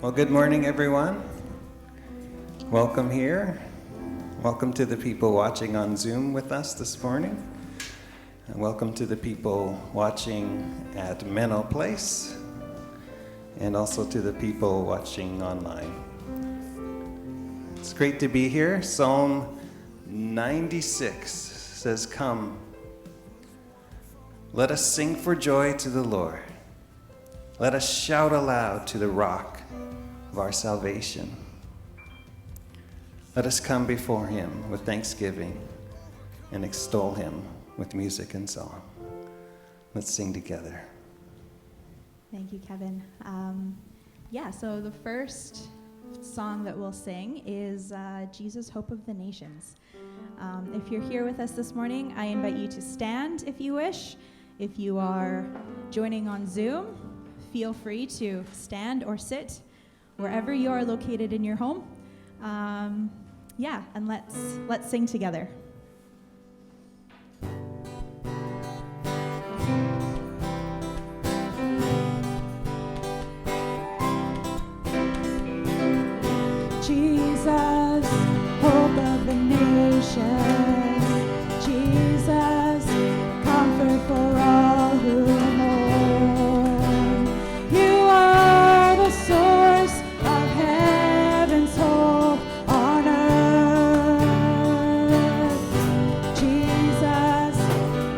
Well, good morning, everyone. Welcome here. Welcome to the people watching on Zoom with us this morning. And welcome to the people watching at Menno Place, and also to the people watching online. It's great to be here. Psalm 96 says, "Come, let us sing for joy to the Lord. Let us shout aloud to the rock of our salvation. Let us come before him with thanksgiving and extol him with music and song." Let's sing together. Thank you, Kevin. So the first song that we'll sing is Jesus, Hope of the Nations. If you're here with us this morning, I invite you to stand if you wish. If you are joining on Zoom, feel free to stand or sit wherever you are located in your home. And let's sing together. Jesus, hope of the nations. Jesus, comfort for all who mourn. You are the source of heaven's hope on earth. Jesus,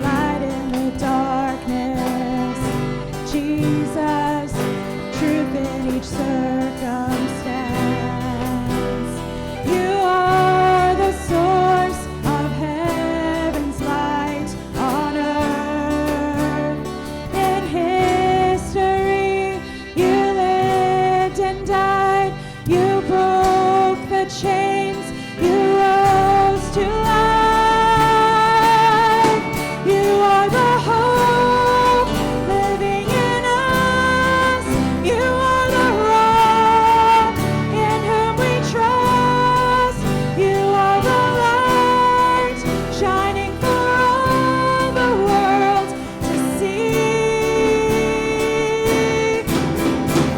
light in the darkness. Jesus, truth in each circumstance. You are the source of heaven's light on earth. In history, you lived and died. You broke the chains. You rose to life. You are the hope living in us. You are the rock in whom we trust. You are the light shining for all the world to see.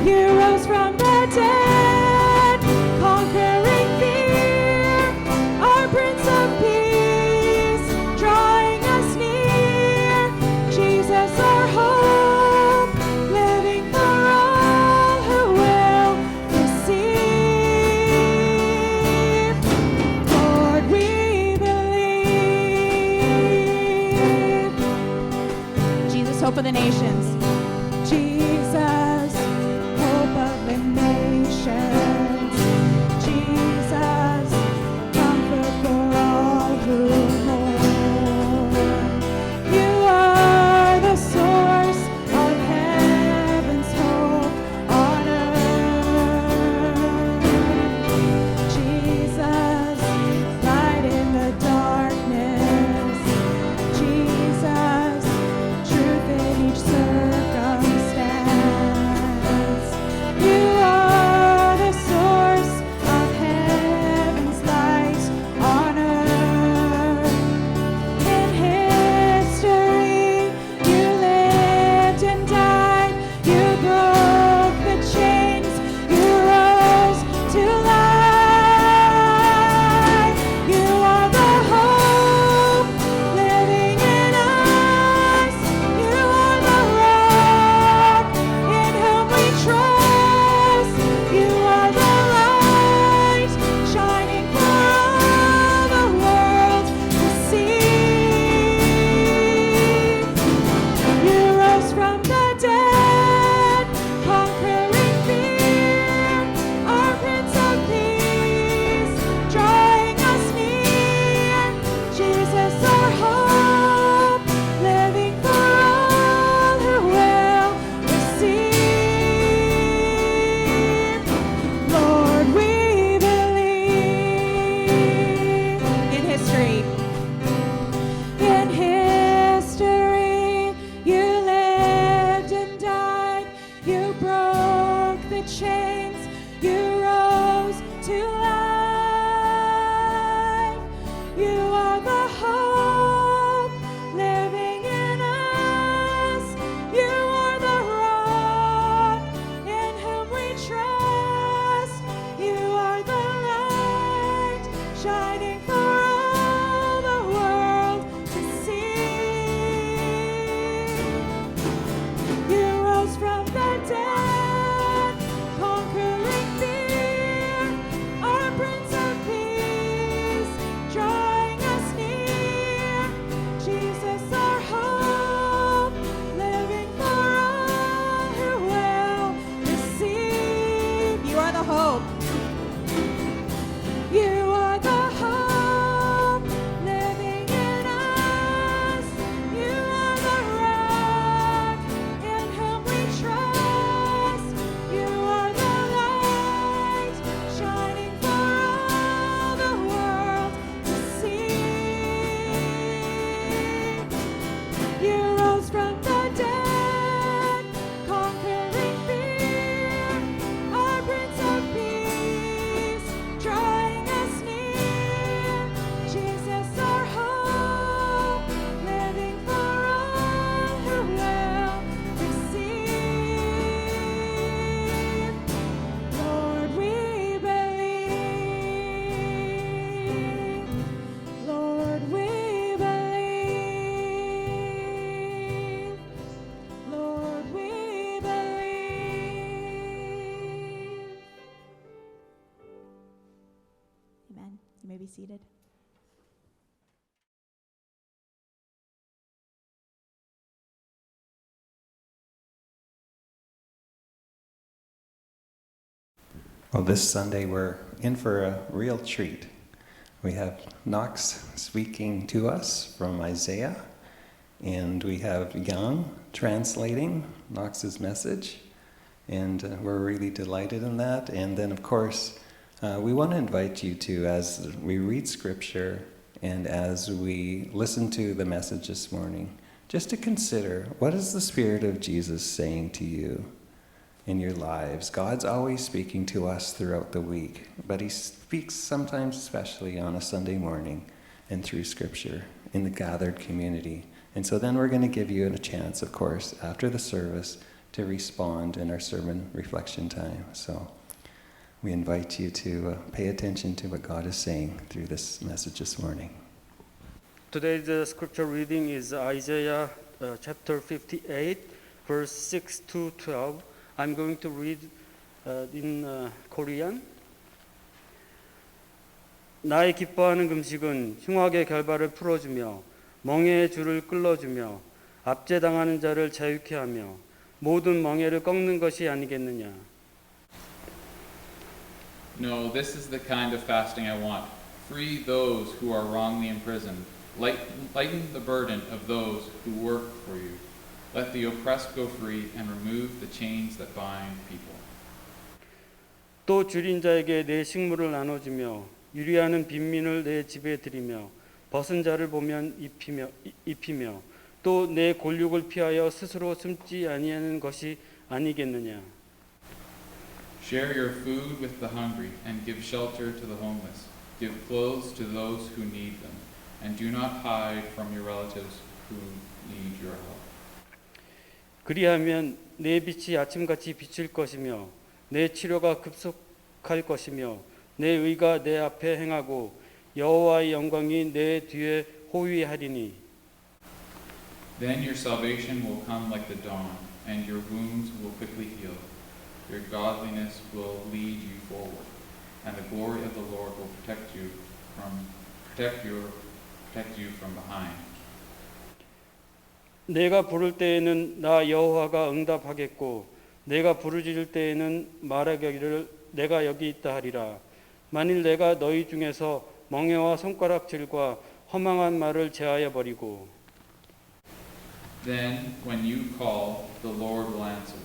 You rose from the dead, conquering fear, our Prince of Peace, drawing us near. Jesus, our hope, living for all who will receive. Lord, we believe. Jesus, hope of the nations. Jesus, hope of the nations. Jesus, comfort for all who mourn. You are the source of heaven's hope on earth. Jesus, light in the darkness. Jesus, truth in each circumstance. You are the source of heaven's light on earth. In history, you lived and died. You broke the chains. You rose to life. You are the hope living in us. You are the rock in whom we trust. You are the light shining for all the world to see. You rose from the dead, conquering fear, our Prince of Peace, drawing us near. Jesus, our hope, living for all who will receive. Lord, we believe. In history, you lived and died. You broke the chains. You rose to life. You are the hope living in us. You are the rock in whom we trust. hope. You are the hope living in us. You are the rock in whom we trust. You are the light shining for all the world to see. You rose from the dead, conquering fear, our Prince of Peace, drawing us near. Jesus, our hope, living for all who will receive. Lord, we believe. Lord, we believe. Lord, we believe. Amen. You may be seated. Well, this Sunday we're in for a real treat. We have Knox speaking to us from Isaiah, and we have Jan translating Knox's message, and we're really delighted in that. And then, of course, we want to invite you to, as we read Scripture and as we listen to the message this morning, just to consider, what is the Spirit of Jesus saying to you in your lives? God's always speaking to us throughout the week, but he speaks sometimes especially on a Sunday morning and through Scripture in the gathered community. And so then we're going to give you a chance, of course, after the service to respond in our sermon reflection time. So we invite you to pay attention to what God is saying through this message this morning. Today's scripture reading is Isaiah chapter 58, verse 6 to 12. I'm going to read in Korean. 나의 기뻐하는 금식은 흉악의 결발을 풀어주며 멍에의 줄을 끌어주며 압제당하는 자를 자유케 하며 모든 멍에를 꺾는 것이 아니겠느냐. No, this is the kind of fasting I want. Free those who are wrongly imprisoned. Lighten the burden of those who work for you. Let the oppressed go free and remove the chains that bind people. 또 줄인 자에게 내 식물을 나눠주며 유리하는 빈민을 내 집에 들이며 벗은 자를 보면 입히며 또 내 골육을 피하여 스스로 숨지 아니하는 것이 아니겠느냐. Share your food with the hungry and give shelter to the homeless. Give clothes to those who need them, and do not hide from your relatives who need your help. 그리하면 내 빛이 아침같이 비칠 것이며 내 치료가 급속할 것이며 내 의가 내 앞에 행하고 여호와의 영광이 내 뒤에 호위하리니. Then your salvation will come like the dawn, and your wounds will quickly heal. Your godliness will lead you forward, and the glory of the Lord will protect you from behind. 내가 부를 때에는 나 여호와가 응답하겠고 내가 부르짖을 때에는 말하기를 내가 여기 있다 하리라. 만일 내가 너희 중에서 멍에와 손가락질과 허망한 말을 제하여 버리고. Then when you call, the Lord will answer.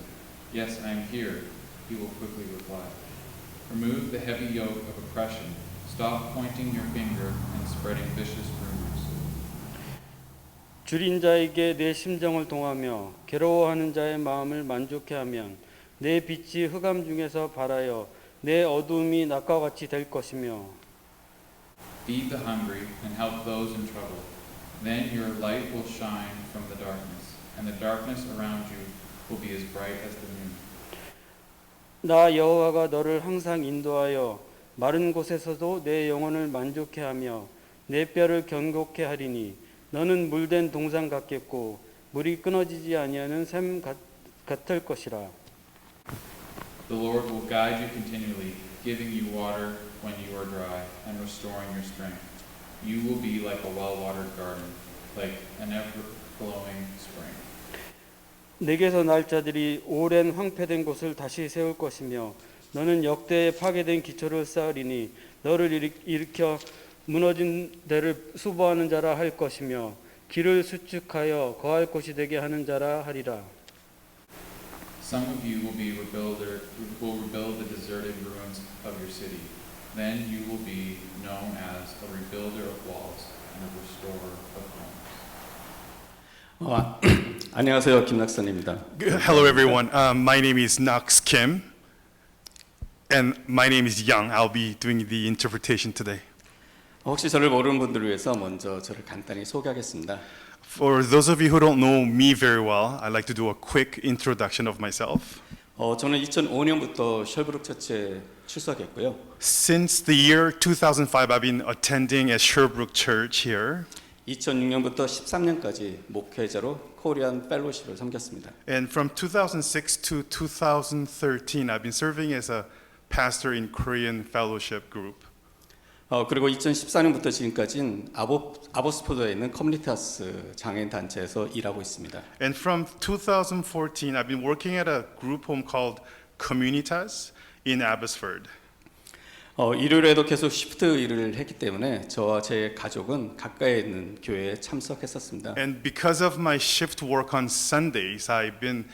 Yes, I am here, he will quickly reply. Remove the heavy yoke of oppression. Stop pointing your finger and spreading vicious rumors. 줄인 자에게 내 심정을 동하며 괴로워하는 자의 마음을 만족케 하면 내 빛이 흑암 중에서 발하여 내 어두움이 낮과 같이 될 것이며. Feed the hungry and help those in trouble. Then your light will shine from the darkness, and the darkness around you will be as bright as the moon. 나 여호와가 너를 항상 인도하여 마른 곳에서도 내 영혼을 만족케 하며 내 뼈를 견고케 하리니 너는 물된 동산 같겠고 물이 끊어지지 아니하는 샘 같을 것이라. The Lord will guide you continually, giving you water when you are dry and restoring your strength. You will be like a well-watered garden, like an ever-flowing spring. 내게서 날 자들이 오랜 황폐된 곳을 다시 세울 것이며 너는 역대에 파괴된 기초를 쌓으리니 너를 일으켜 무너진 데를 수보하는 자라 할 것이며 길을 수축하여 거할 곳이 되게 하는 자라 하리라. Some of you will rebuild the deserted ruins of your city. Then you will be known as a rebuilder of walls and a restorer of homes. 안녕하세요, 김낙선입니다. Hello, everyone. My name is Knox Kim, and my name is Young. I'll be doing the interpretation today. 혹시 저를 모르는 분들을 위해서 먼저 저를 간단히 소개하겠습니다. For those of you who don't know me very well, I'd like to do a quick introduction of myself. 저는 2005년부터 셜브룩 처치에 출석했고요. Since the year 2005, I've been attending at Sherbrooke Church here, 2006년부터 13년까지 목회자로 코리안 펠로십을 섬겼습니다. and from 2006 to 2013, I've been serving as a pastor in Korean Fellowship Group. 그리고 2014년부터 지금까지는 아보스포드에 있는 커뮤니타스 장애인 단체에서 일하고 있습니다. And from 2014, I've been working at a group home called Communitas in Abbotsford. 일요일에도 계속 시프트 일을 했기 때문에 저와 제 가족은 가까이 있는 교회에 참석했었습니다. And because of my shift work on Sundays, I've been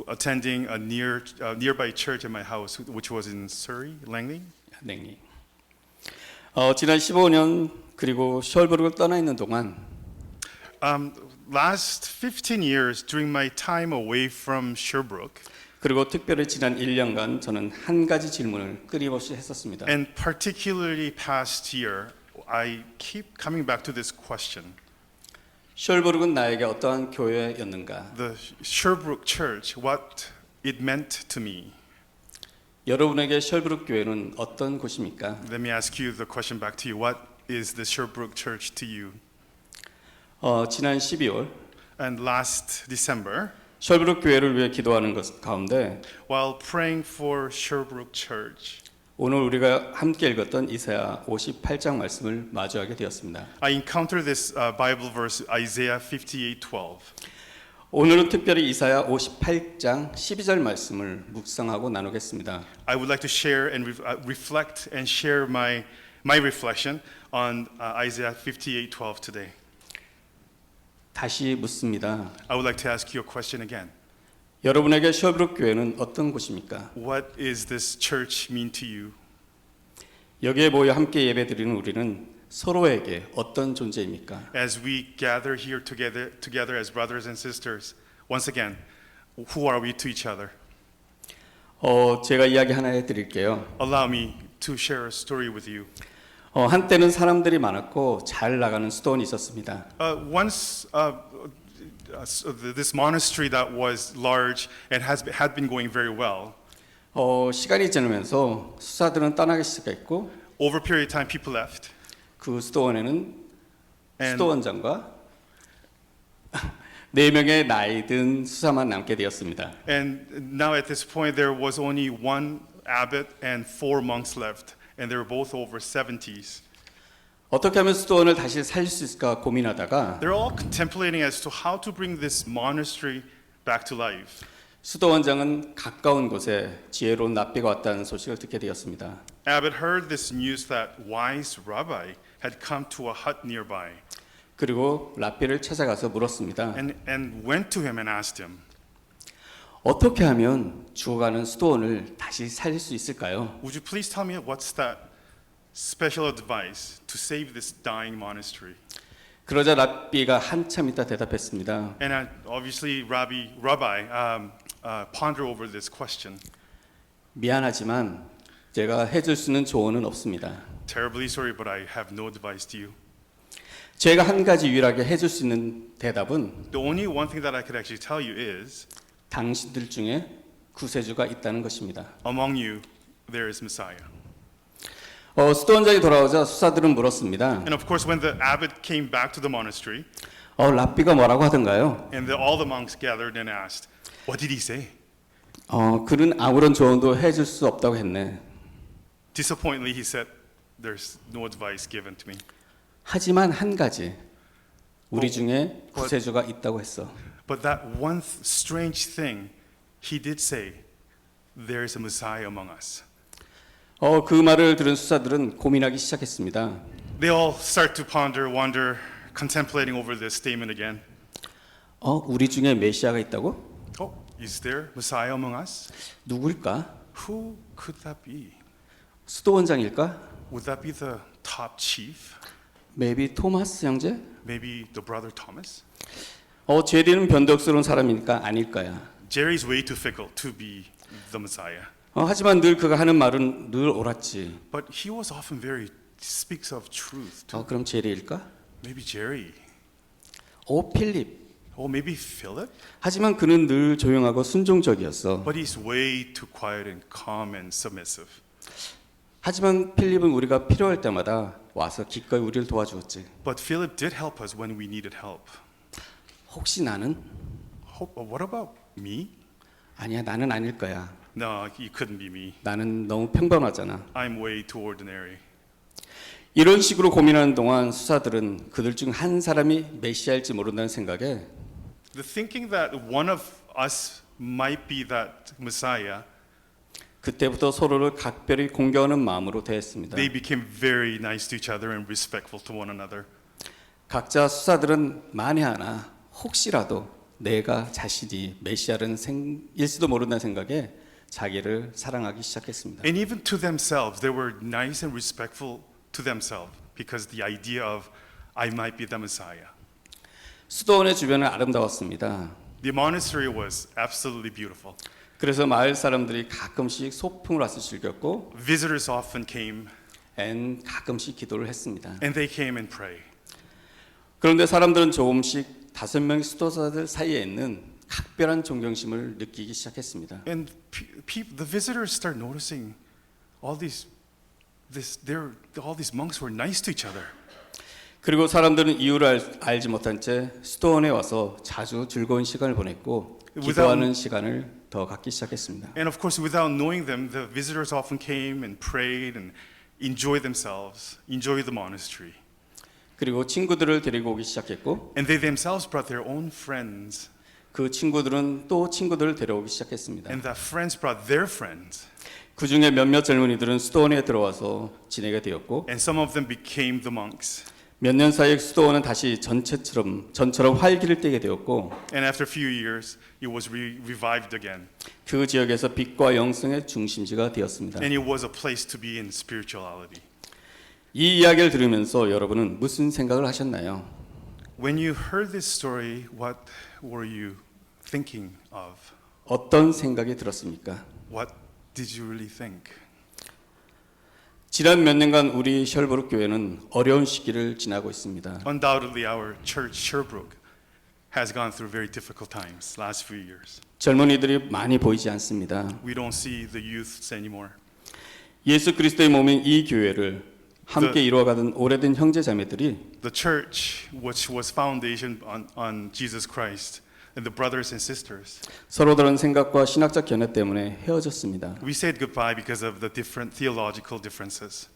attending a nearby church at my house, which was in Surrey, Langley. 네. 지난 15년 그리고 셜브룩을 떠나 있는 동안 Last 15 years, during my time away from Sherbrooke, 그리고 특별히 지난 1년간 저는 한 가지 질문을 끊임없이 했었습니다. and particularly past year, I keep coming back to this question. 셜브룩은 나에게 어떠한 교회였는가? The Sherbrooke Church, what it meant to me. 여러분에게 셜브룩 교회는 어떤 곳입니까? Let me ask you the question back to you. What is the Sherbrooke Church to you? 지난 12월 And last December, 셜브룩 교회를 위해 기도하는 것 가운데 while praying for Sherbrooke Church, 오늘 우리가 함께 읽었던 이사야 58장 말씀을 마주하게 되었습니다. I encountered this Bible verse, Isaiah 58:12. 오늘은 특별히 이사야 58장 12절 말씀을 묵상하고 나누겠습니다. I would like to share and reflect and share my reflection on Isaiah 58:12 today. 다시 묻습니다. I would like to ask you a question again. 여러분에게 셜브룩 교회는 어떤 곳입니까? What is this church mean to you? 여기에 모여 함께 예배드리는 우리는 서로에게 어떤 존재입니까? As we gather here together as brothers and sisters, once again, who are we to each other? 제가 이야기 하나 해드릴게요. Allow me to share a story with you. 한때는 사람들이 많았고 잘 나가는 수도원이 있었습니다. Once this monastery that was large and had been going very well. 시간이 지나면서 수사들은 떠나기 시작했고 Over a period of time, people left. 그 수도원에는 And- 수도원장과 4명의 나이 든 수사만 남게 되었습니다. And now at this point, there was only one abbot and 4 monks left, and they were both over 70s. 어떻게 하면 수도원을 다시 살릴 수 있을까 고민하다가 They're all contemplating as to how to bring this monastery back to life. 수도원장은 가까운 곳에 지혜로운 랍비가 왔다는 소식을 듣게 되었습니다. Abbot heard this news that wise rabbi had come to a hut nearby 그리고 랍비를 찾아가서 물었습니다. and went to him and asked him, 어떻게 하면 죽어가는 수도원을 다시 살릴 수 있을까요? would you please tell me what's that special advice to save this dying monastery? 그러자 랍비가 한참 있다 대답했습니다. And obviously, Rabbi ponder over this question. 미안하지만 제가 해줄 수 있는 조언은 없습니다. Terribly sorry, but I have no advice to you. 제가 한 가지 유일하게 해줄 수 있는 대답은 The only one thing that I could actually tell you is, 당신들 중에 구세주가 있다는 것입니다. among you, there is Messiah. 수도원장이 돌아오자 수사들은 물었습니다. And of course, when the abbot came back to the monastery, 랍비가 뭐라고 하던가요? and all the monks gathered and asked, what did he say? 그는 아무런 조언도 해줄 수 없다고 했네. Disappointingly, he said, there's no advice given to me. 하지만 한 가지 우리 중에 구세주가 있다고 했어. But that one strange thing, he did say, there is a Messiah among us. 그 말을 들은 수사들은 고민하기 시작했습니다. They all start to ponder, wonder, contemplating over this statement again. 우리 중에 메시아가 있다고? Oh, is there Messiah among us? 누구일까? Who could that be? 수도원장일까? Would that be the top chief? Maybe 토마스 형제? Maybe the brother Thomas? 제리는 변덕스러운 사람이니까 아닐 거야. Jerry's way too fickle to be the Messiah. 하지만 늘 그가 하는 말은 늘 옳았지. But he was often speaks of truth too. 그럼 제리일까? Maybe Jerry. 필립. Maybe Philip? 하지만 그는 늘 조용하고 순종적이었어. But he's way too quiet and calm and submissive. 하지만 필립은 우리가 필요할 때마다 와서 기꺼이 우리를 도와주었지. But Philip did help us when we needed help. 혹시 나는? What about me? 아니야, 나는 아닐 거야. No, it couldn't be me. 나는 너무 평범하잖아. I'm way too ordinary. 이런 식으로 고민하는 동안 수사들은 그들 중 한 사람이 메시아일지 모른다는 생각에 The thinking that one of us might be that Messiah, 그때부터 서로를 각별히 공경하는 마음으로 대했습니다. they became very nice to each other and respectful to one another. 각자 수사들은 만에 하나 혹시라도 내가 자신이 메시아는 일지도 모른다는 생각에 자기를 사랑하기 시작했습니다. And even to themselves, they were nice and respectful to themselves because the idea of I might be the Messiah. 수도원의 주변은 아름다웠습니다. The monastery was absolutely beautiful. 그래서 마을 사람들이 가끔씩 소풍을 와서 즐겼고, Visitors often came 가끔씩 기도를 했습니다. and they came and prayed. 그런데 사람들은 조금씩 5명의 수도사들 사이에 있는 각별한 존경심을 느끼기 시작했습니다. And the visitors start noticing all these monks were nice to each other. 그리고 사람들은 이유를 알지 못한 채 수도원에 와서 자주 즐거운 시간을 보냈고 기도하는 시간을 더 갖기 시작했습니다. And of course, without knowing them, the visitors often came and prayed and enjoyed themselves, enjoyed the monastery. 그리고 친구들을 데리고 오기 시작했고 And they themselves brought their own friends. 그 친구들은 또 친구들을 데려오기 시작했습니다. And the friends brought their friends. 그 중에 몇몇 젊은이들은 수도원에 들어와서 지내게 되었고 And some of them became the monks. 몇 년 사이에 수도원은 다시 전처럼 활기를 띠게 되었고 And after a few years, it was revived again. 그 지역에서 빛과 영성의 중심지가 되었습니다. And it was a place to be in spirituality. 이 이야기를 들으면서 여러분은 무슨 생각을 하셨나요? When you heard this story, what were you thinking of? 어떤 생각이 들었습니까? What did you really think? 지난 몇 년간 우리 셜브룩 교회는 어려운 시기를 지나고 있습니다. Undoubtedly, our church, Sherbrooke, has gone through very difficult times last few years. 젊은이들이 많이 보이지 않습니다. We don't see the youths anymore. 예수 그리스도의 몸인 이 교회를 함께 이루어가던 오래된 형제 자매들이 The church, which was foundation on Jesus Christ, and the brothers and sisters, 서로 다른 생각과 신학적 견해 때문에 헤어졌습니다. we said goodbye because of the different theological differences.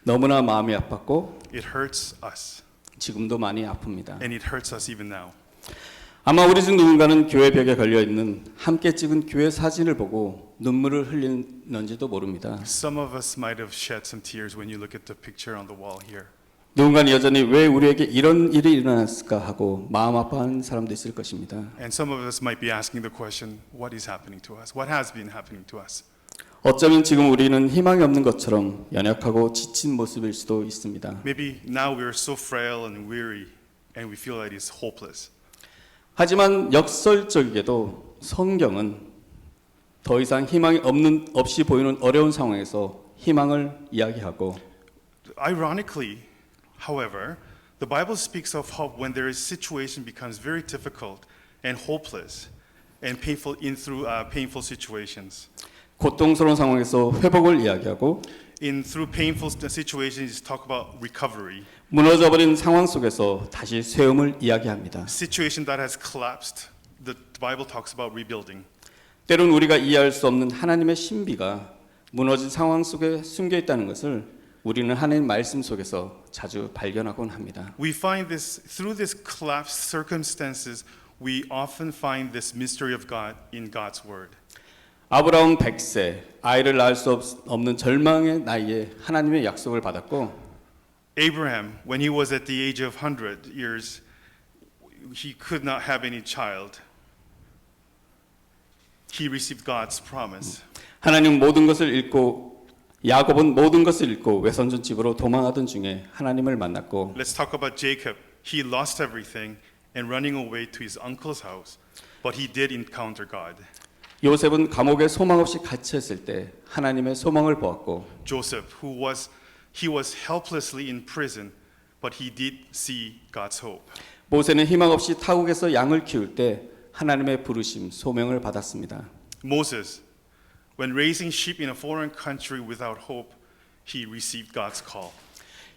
너무나 마음이 아팠고 It hurts us, 지금도 많이 아픕니다. and it hurts us even now. 아마 우리 중 누군가는 교회 벽에 걸려있는 함께 찍은 교회 사진을 보고 눈물을 흘리는지도 모릅니다. Some of us might have shed some tears when you look at the picture on the wall here. 누군가는 여전히 왜 우리에게 이런 일이 일어났을까 하고 마음 아파하는 사람도 있을 것입니다. And some of us might be asking the question, what is happening to us? What has been happening to us? 어쩌면 지금 우리는 희망이 없는 것처럼 연약하고 지친 모습일 수도 있습니다. Maybe now we are so frail and weary and we feel like it's hopeless. 하지만 역설적이게도 성경은 더 이상 희망이 없이 보이는 어려운 상황에서 희망을 이야기하고 Ironically, however, the Bible speaks of how when there is situation becomes very difficult and hopeless and painful through painful situations. 고통스러운 상황에서 회복을 이야기하고 Through painful situations, talk about recovery. 무너져버린 상황 속에서 다시 세움을 이야기합니다. Situation that has collapsed, the Bible talks about rebuilding. 때론 우리가 이해할 수 없는 하나님의 신비가 무너진 상황 속에 숨겨 있다는 것을 우리는 하나님 말씀 속에서 자주 발견하곤 합니다. We find this through this collapsed circumstances. We often find this mystery of God in God's word. 아브라함 100세 아이를 낳을 수 없는 절망의 나이에 하나님의 약속을 받았고 Abraham, when he was at the age of 100 years, he could not have any child. He received God's promise. 하나님 모든 것을 잃고 야곱은 모든 것을 잃고 외손주 집으로 도망하던 중에 하나님을 만났고 Let's talk about Jacob. He lost everything and running away to his uncle's house, but he did encounter God. 요셉은 감옥에 소망 없이 갇혔을 때 하나님의 소망을 보았고 Joseph, he was helplessly in prison, but he did see God's hope. 모세는 희망 없이 타국에서 양을 키울 때 하나님의 부르심, 소명을 받았습니다. Moses, when raising sheep in a foreign country without hope, he received God's call.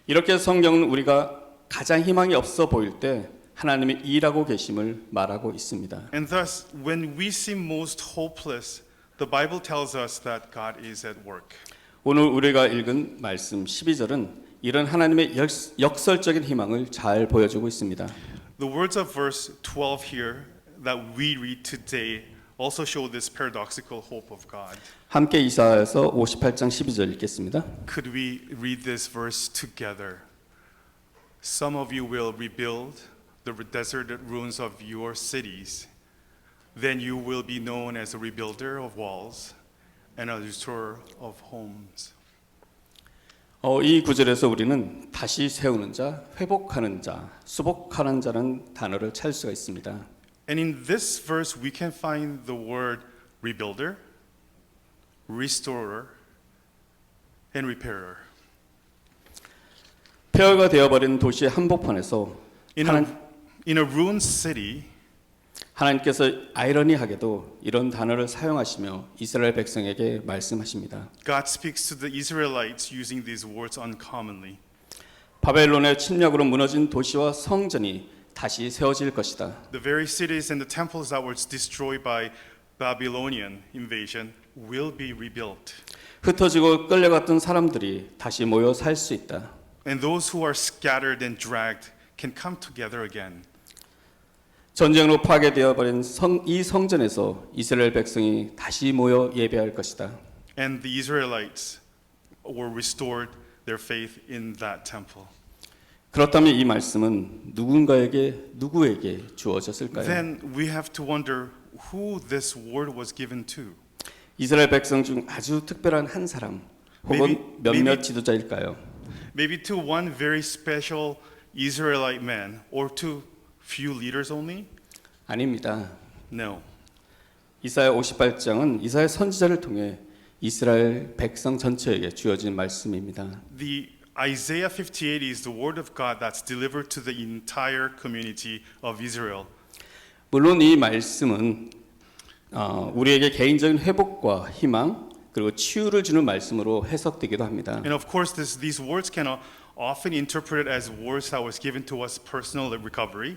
이렇게 성경은 우리가 가장 희망이 없어 보일 때 하나님이 일하고 계심을 말하고 있습니다. And thus, when we seem most hopeless, the Bible tells us that God is at work. 오늘 우리가 읽은 말씀 12절은 이런 하나님의 역설적인 희망을 잘 보여주고 있습니다. The words of verse 12 here that we read today also show this paradoxical hope of God. 함께 이사야서 58장 12절 읽겠습니다. Could we read this verse together? Some of you will rebuild the deserted ruins of your cities. Then you will be known as a rebuilder of walls and a restorer of homes. 이 구절에서 우리는 다시 세우는 자, 회복하는 자, 수복하는 자라는 단어를 찾을 수가 있습니다. And in this verse we can find the word rebuilder, restorer, and repairer. 폐허가 되어버린 도시의 한복판에서 In a ruined city, 하나님께서 아이러니하게도 이런 단어를 사용하시며 이스라엘 백성에게 말씀하십니다. God speaks to the Israelites using these words uncommonly. 바벨론의 침략으로 무너진 도시와 성전이 다시 세워질 것이다. The very cities and the temples that were destroyed by Babylonian invasion will be rebuilt. 흩어지고 끌려갔던 사람들이 다시 모여 살 수 있다. And those who are scattered and dragged can come together again. 전쟁으로 파괴되어 버린 이 성전에서 이스라엘 백성이 다시 모여 예배할 것이다. And the Israelites were restored their faith in that temple. 그렇다면 이 말씀은 누구에게 주어졌을까요? Then we have to wonder who this word was given to. 이스라엘 백성 중 아주 특별한 한 사람 혹은 몇몇 지도자일까요? Maybe to one very special Israelite man or to few leaders only? 아닙니다. No. 이사야 58장은 이사야 선지자를 통해 이스라엘 백성 전체에게 주어진 말씀입니다. The Isaiah 58 is the word of God that's delivered to the entire community of Israel. 물론 이 말씀은 우리에게 개인적인 회복과 희망 그리고 치유를 주는 말씀으로 해석되기도 합니다. And of course these words can often interpreted as words that was given to us personal recovery.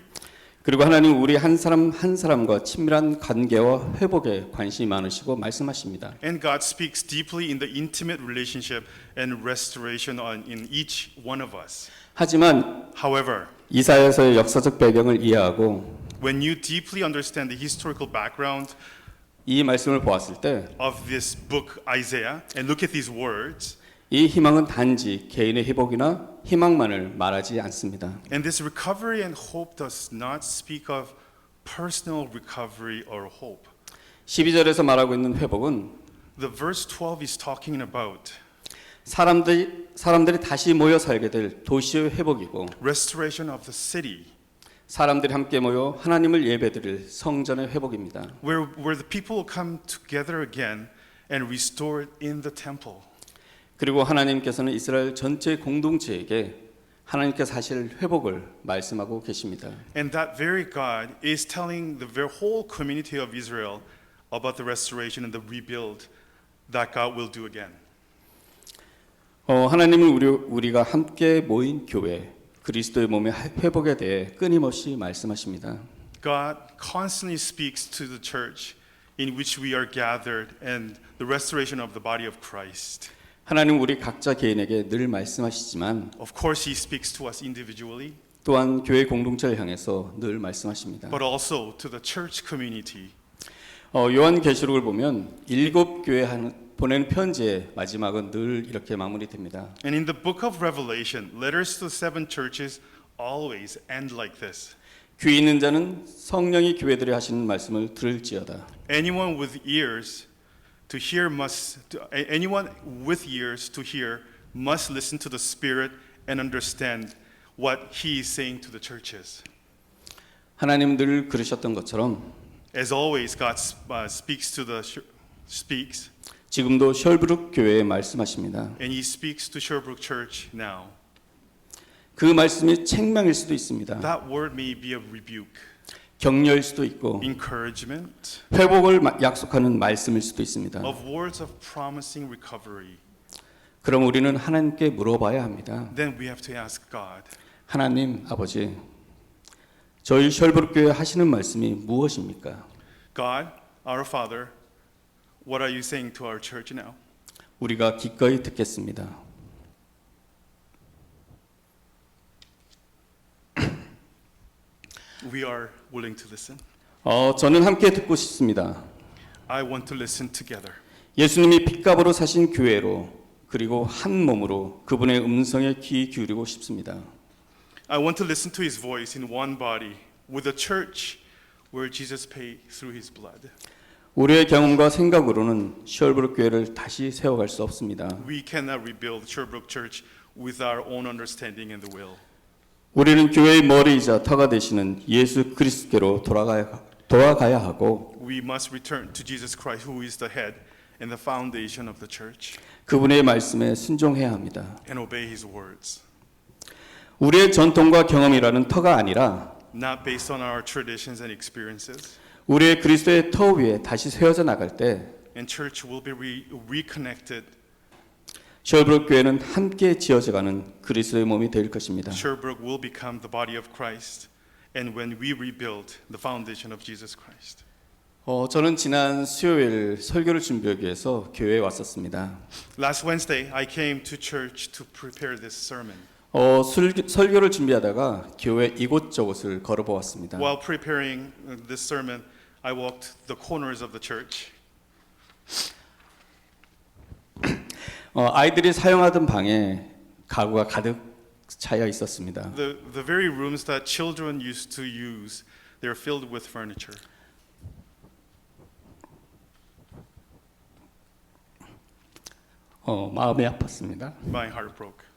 그리고 하나님 우리 한 사람 한 사람과 친밀한 관계와 회복에 관심이 많으시고 말씀하십니다. And God speaks deeply in the intimate relationship and restoration in each one of us. 하지만 However, 이사야서의 역사적 배경을 이해하고 when you deeply understand the historical background 이 말씀을 보았을 때 of this book Isaiah and look at these words, 이 희망은 단지 개인의 회복이나 희망만을 말하지 않습니다. and this recovery and hope does not speak of personal recovery or hope. 12절에서 말하고 있는 회복은 The verse 12 is talking about 사람들이 다시 모여 살게 될 도시의 회복이고 restoration of the city, 사람들이 함께 모여 하나님을 예배드릴 성전의 회복입니다. where the people will come together again and restored in the temple. 그리고 하나님께서는 이스라엘 전체 공동체에게 하나님께서 하실 회복을 말씀하고 계십니다. And that very God is telling the whole community of Israel about the restoration and the rebuild that God will do again. 하나님은 우리가 함께 모인 교회 그리스도의 몸의 회복에 대해 끊임없이 말씀하십니다. God constantly speaks to the church in which we are gathered and the restoration of the body of Christ. 하나님 우리 각자 개인에게 늘 말씀하시지만 Of course, He speaks to us individually, 또한 교회 공동체를 향해서 늘 말씀하십니다. but also to the church community. 요한계시록을 보면 7교회 보내는 편지의 마지막은 늘 이렇게 마무리됩니다. And in the book of Revelation, letters to 7 churches always end like this. 귀 있는 자는 성령이 교회들에 하시는 말씀을 들을지어다. Anyone with ears to hear must listen to the Spirit and understand what he is saying to the churches. 하나님 늘 그러셨던 것처럼 As always, God speaks. 지금도 셜브룩 교회에 말씀하십니다. And he speaks to Sherbrooke Church now. 그 말씀이 책망일 수도 있습니다. That word may be a rebuke, 격려일 수도 있고 encouragement, 회복을 약속하는 말씀일 수도 있습니다. of words of promising recovery. 그럼 우리는 하나님께 물어봐야 합니다. Then we have to ask God, 하나님 아버지, 저희 셜브룩 교회 하시는 말씀이 무엇입니까? God, our Father, what are you saying to our church now? 우리가 기꺼이 듣겠습니다. We are willing to listen. 저는 함께 듣고 싶습니다. I want to listen together. 예수님이 핏값으로 사신 교회로 그리고 한 몸으로 그분의 음성에 귀 기울이고 싶습니다. I want to listen to his voice in one body with a church where Jesus paid through his blood. 우리의 경험과 생각으로는 셜브룩 교회를 다시 세워갈 수 없습니다. We cannot rebuild Sherbrooke Church with our own understanding and the will. 우리는 교회의 머리이자 터가 되시는 예수 그리스도께로 돌아가야 하고 We must return to Jesus Christ, who is the head and the foundation of the church, 그분의 말씀에 순종해야 합니다. and obey his words. 우리의 전통과 경험이라는 터가 아니라 Not based on our traditions and experiences. 우리의 그리스도의 터 위에 다시 세워져 나갈 때 And church will be reconnected. 셜브룩 교회는 함께 지어져가는 그리스도의 몸이 될 것입니다. Sherbrooke will become the body of Christ, and when we rebuild the foundation of Jesus Christ. 저는 지난 수요일 설교를 준비하기 위해서 교회에 왔었습니다. Last Wednesday, I came to church to prepare this sermon. 설교를 준비하다가 교회 이곳저곳을 걸어보았습니다. While preparing this sermon, I walked the corners of the church. 아이들이 사용하던 방에 가구가 가득 차여 있었습니다. The very rooms that children used to use, they're filled with furniture. 마음이 아팠습니다. My heart broke.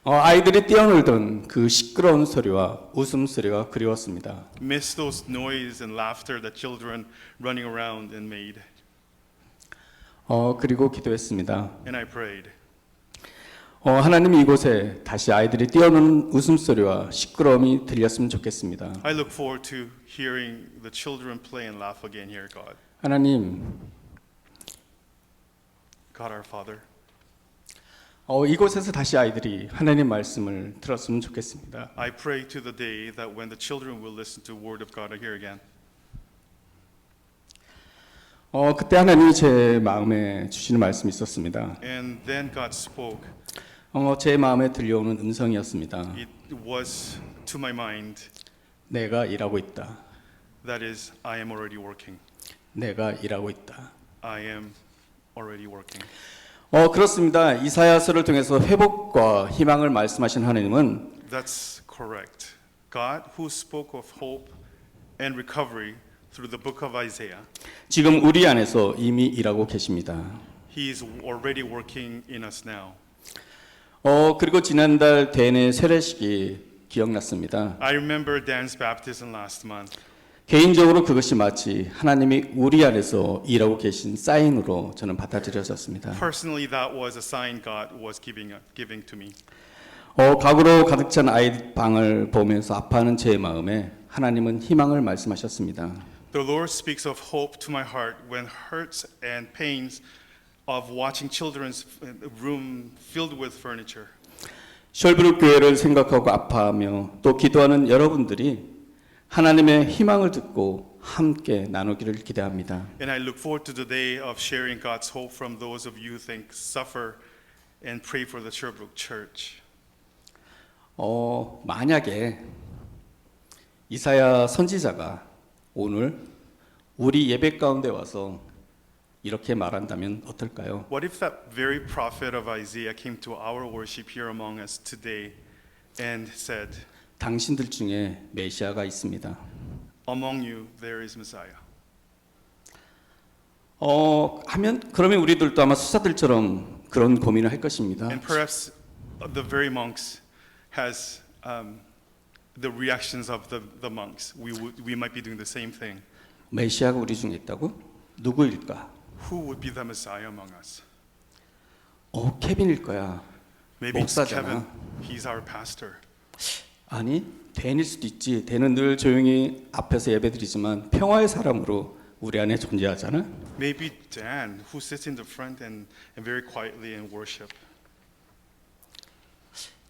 아이들이 뛰어놀던 그 시끄러운 소리와 웃음소리가 그리웠습니다. Miss those noise and laughter that children running around and made. 그리고 기도했습니다. And I prayed. 하나님 이곳에 다시 아이들이 뛰어노는 웃음소리와 시끄러움이 들렸으면 좋겠습니다. I look forward to hearing the children play and laugh again here, God. 하나님, God our Father. 이곳에서 다시 아이들이 하나님 말씀을 들었으면 좋겠습니다. I pray to the day that when the children will listen to the word of God here again. 그때 하나님이 제 마음에 주시는 말씀이 있었습니다. And then God spoke. 제 마음에 들려오는 음성이었습니다. It was to my mind. 내가 일하고 있다. That is, I am already working. 내가 일하고 있다. I am already working. 그렇습니다. 이사야서를 통해서 회복과 희망을 말씀하신 하나님은 That's correct. God, who spoke of hope and recovery through the book of Isaiah, 지금 우리 안에서 이미 일하고 계십니다. He is already working in us now. 그리고 지난달 대내 세례식이 기억났습니다. I remember Dan's baptism last month. 개인적으로 그것이 마치 하나님이 우리 안에서 일하고 계신 사인으로 저는 받아들여졌습니다. Personally, that was a sign God was giving to me. 가구로 가득 찬 아이 방을 보면서 아파하는 제 마음에 하나님은 희망을 말씀하셨습니다. The Lord speaks of hope to my heart when hurts and pains of watching children's room filled with furniture. 셜브룩 교회를 생각하고 아파하며 또 기도하는 여러분들이 하나님의 희망을 듣고 함께 나누기를 기대합니다. And I look forward to the day of sharing God's hope from those of you who think suffer and pray for the Sherbrooke Church. 만약에 이사야 선지자가 오늘 우리 예배 가운데 와서 이렇게 말한다면 어떨까요? What if that very prophet of Isaiah came to our worship here among us today and said, 당신들 중에 메시아가 있습니다. among you there is Messiah? 하면 그러면 우리들도 아마 수사들처럼 그런 고민을 할 것입니다. And perhaps the very monks has the reactions of the monks. We might be doing the same thing. 메시아가 우리 중에 있다고? 누구일까? Who would be the Messiah among us? 케빈일 거야. Maybe it's 목사잖아. Kevin. He's our pastor. 아니, 댄일 수도 있지. 댄은 늘 조용히 앞에서 예배드리지만 평화의 사람으로 우리 안에 존재하잖아. Maybe Dan, who sits in the front and very quietly in worship.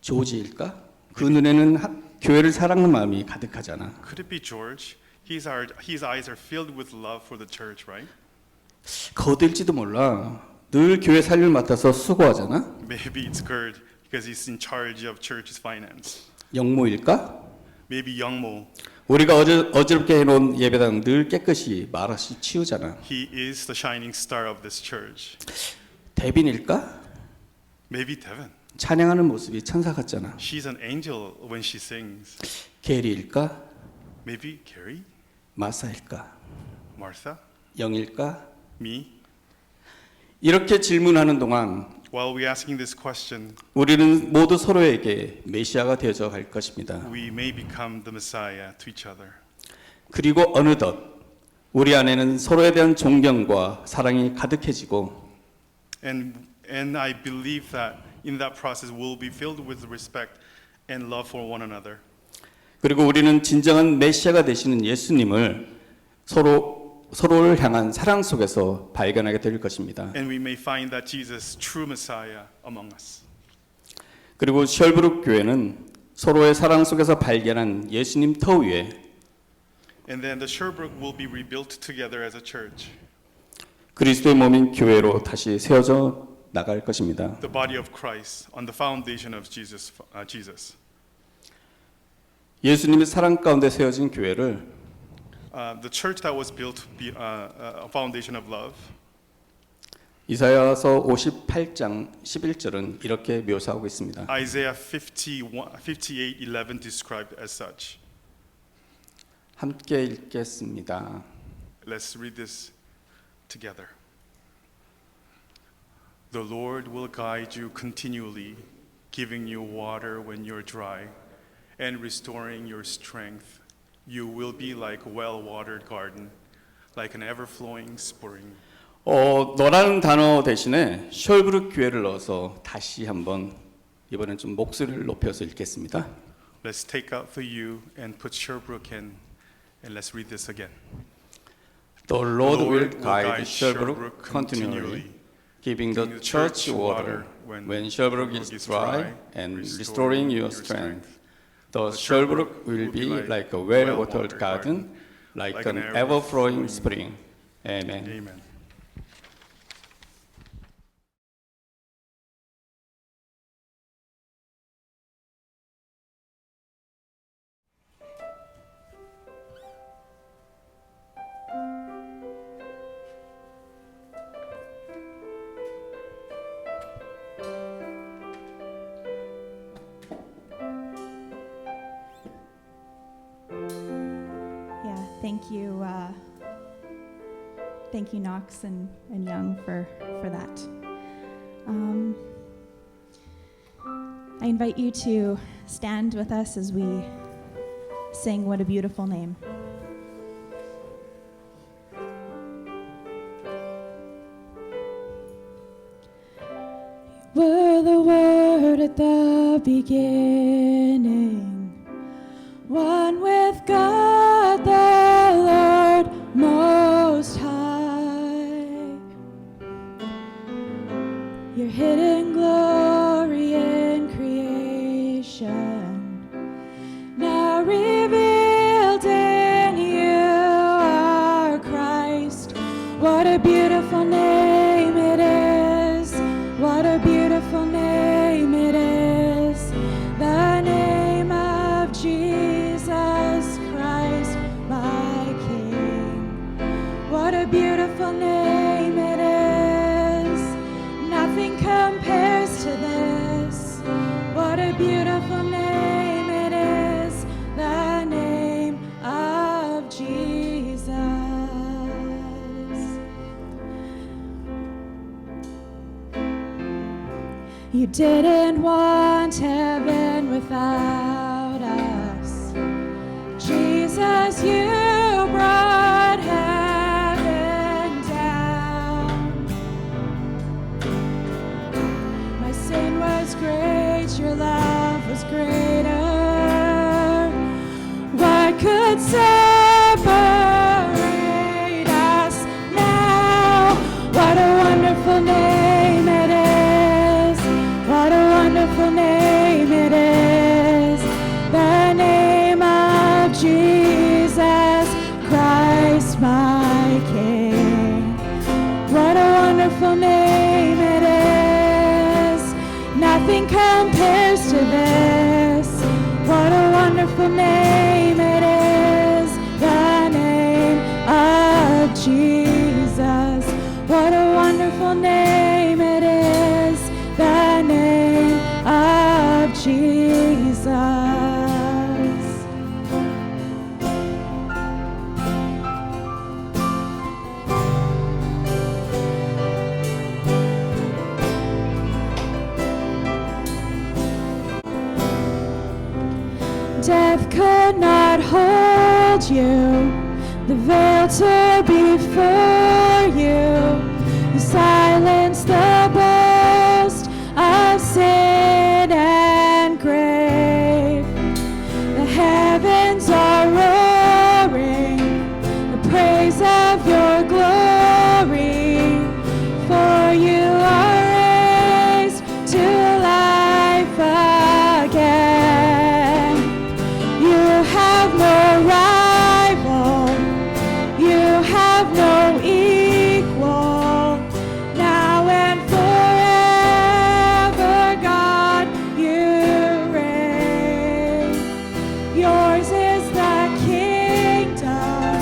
조지일까? 그 눈에는 교회를 사랑하는 마음이 가득하잖아. Could it be George? His eyes are filled with love for the church, right? 거들지도 몰라. 늘 교회 살림을 맡아서 수고하잖아. Maybe it's Gerd because he's in charge of church's finance. 영모일까? Maybe Youngmo. 우리가 어지럽게 해놓은 예배당 늘 깨끗이 말없이 치우잖아. He is the shining star of this church. 데빈일까? Maybe Devin. 찬양하는 모습이 천사 같잖아. She's an angel when she sings. 게리일까? Maybe Carrie, 마사일까? Martha, 영일까? me. 이렇게 질문하는 동안 While we're asking this question, 우리는 모두 서로에게 메시아가 되어져 갈 것입니다. we may become the Messiah to each other. 그리고 어느덧 우리 안에는 서로에 대한 존경과 사랑이 가득해지고 And I believe that in that process we'll be filled with respect and love for one another. 그리고 우리는 진정한 메시아가 되시는 예수님을 서로를 향한 사랑 속에서 발견하게 될 것입니다. And we may find that Jesus, true Messiah, among us. 그리고 셜브룩 교회는 서로의 사랑 속에서 발견한 예수님 터 위에 And then the Sherbrooke will be rebuilt together as a church. 그리스도의 몸인 교회로 다시 세워져 나갈 것입니다. The body of Christ on the foundation of Jesus. 예수님의 사랑 가운데 세워진 교회를 The church that was built to be a foundation of love. 이사야서 58장 11절은 이렇게 묘사하고 있습니다. Isaiah 58:11 described as such. 함께 읽겠습니다. Let's read this together. The Lord will guide you continually, giving you water when you're dry, and restoring your strength. You will be like a well-watered garden, like an ever-flowing spring. 너라는 단어 대신에 셜브룩 교회를 넣어서 다시 한번 이번엔 좀 목소리를 높여서 읽겠습니다. Let's take out the U and put Sherbrooke in, and let's read this again. The Lord will guide Sherbrooke continually, giving the church water when Sherbrooke is dry and restoring your strength. The Sherbrooke will be like a well-watered garden, like an ever-flowing spring. Amen. Amen. Yeah, thank you, Knox and Young for that. I invite you to stand with us as we sing "What a Beautiful Name." Were the Word at the beginning, one with God the Lord Most High. Your hidden glory in creation, now revealed in you are Christ. What a beautiful name it is. What a beautiful name it is. The name of Jesus Christ, my King. You didn't want heaven without us. Jesus, you brought heaven down. My sin was great, your love was greater. What could separate us now? What a wonderful name it is. What a wonderful name it is. The name of Jesus Christ, my King. What a wonderful name it is. Nothing compares to this. What a wonderful name it is. The name of Jesus. What a wonderful name it is. The name of Jesus. Death could not hold you, the veil tore before you. You silenced the boast of sin and grave. The heavens are roaring, the praise of your glory. For you are raised to life again. You have no rival, you have no equal. Now and forever, God, you reign. Yours is the kingdom,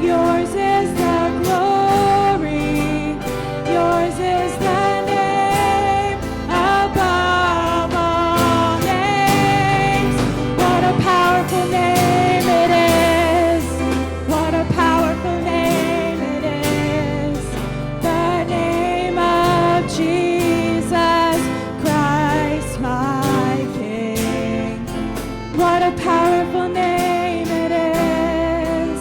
yours is the glory, yours is the name above all names. What a powerful name it is. What a powerful name it is. The name of Jesus Christ, my King. What a powerful name it is.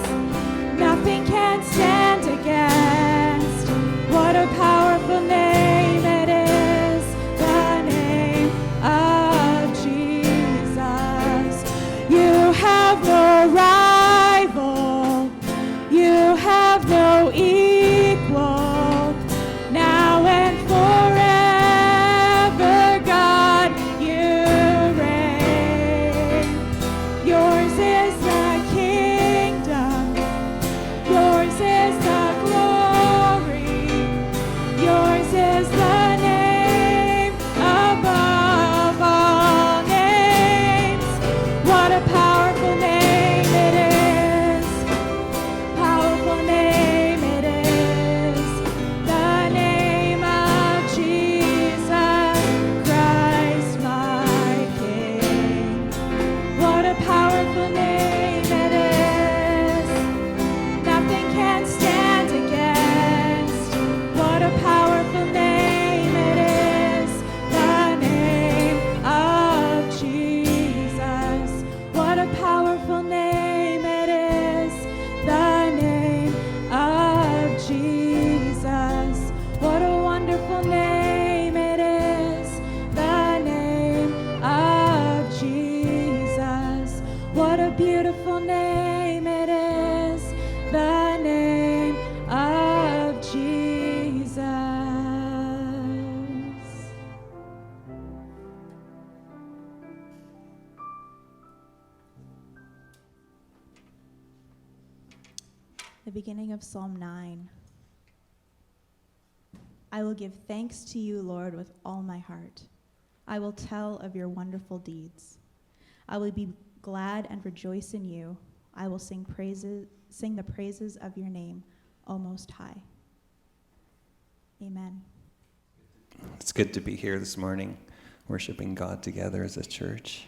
Nothing can stand against. What a powerful name it is. The name of Jesus. You have no rival. You have no equal. Now and forever, God, you reign. Yours is the kingdom. Yours is the glory. Yours is the name above all names. What a powerful name it is. Powerful name it is. The name of Jesus Christ, my King. What a powerful name it is. Nothing can stand against. What a powerful name it is. The name of Jesus. What a powerful name it is. The name of Jesus. What a wonderful name it is. The name of Jesus. What a beautiful name it is. The name of Jesus. The beginning of Psalm 9. I will give thanks to you, Lord, with all my heart. I will tell of your wonderful deeds. I will be glad and rejoice in you. I will sing the praises of your name, O Most High. Amen. It's good to be here this morning, worshiping God together as a church.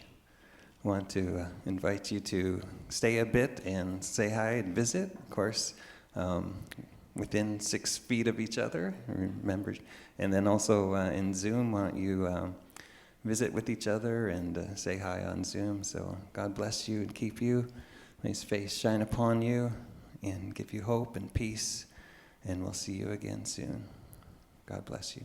I want to invite you to stay a bit and say hi and visit. Of course, within 6 feet of each other. Remember, and then also in Zoom, why don't you visit with each other and say hi on Zoom. So God bless you and keep you. May His face shine upon you and give you hope and peace. And we'll see you again soon. God bless you.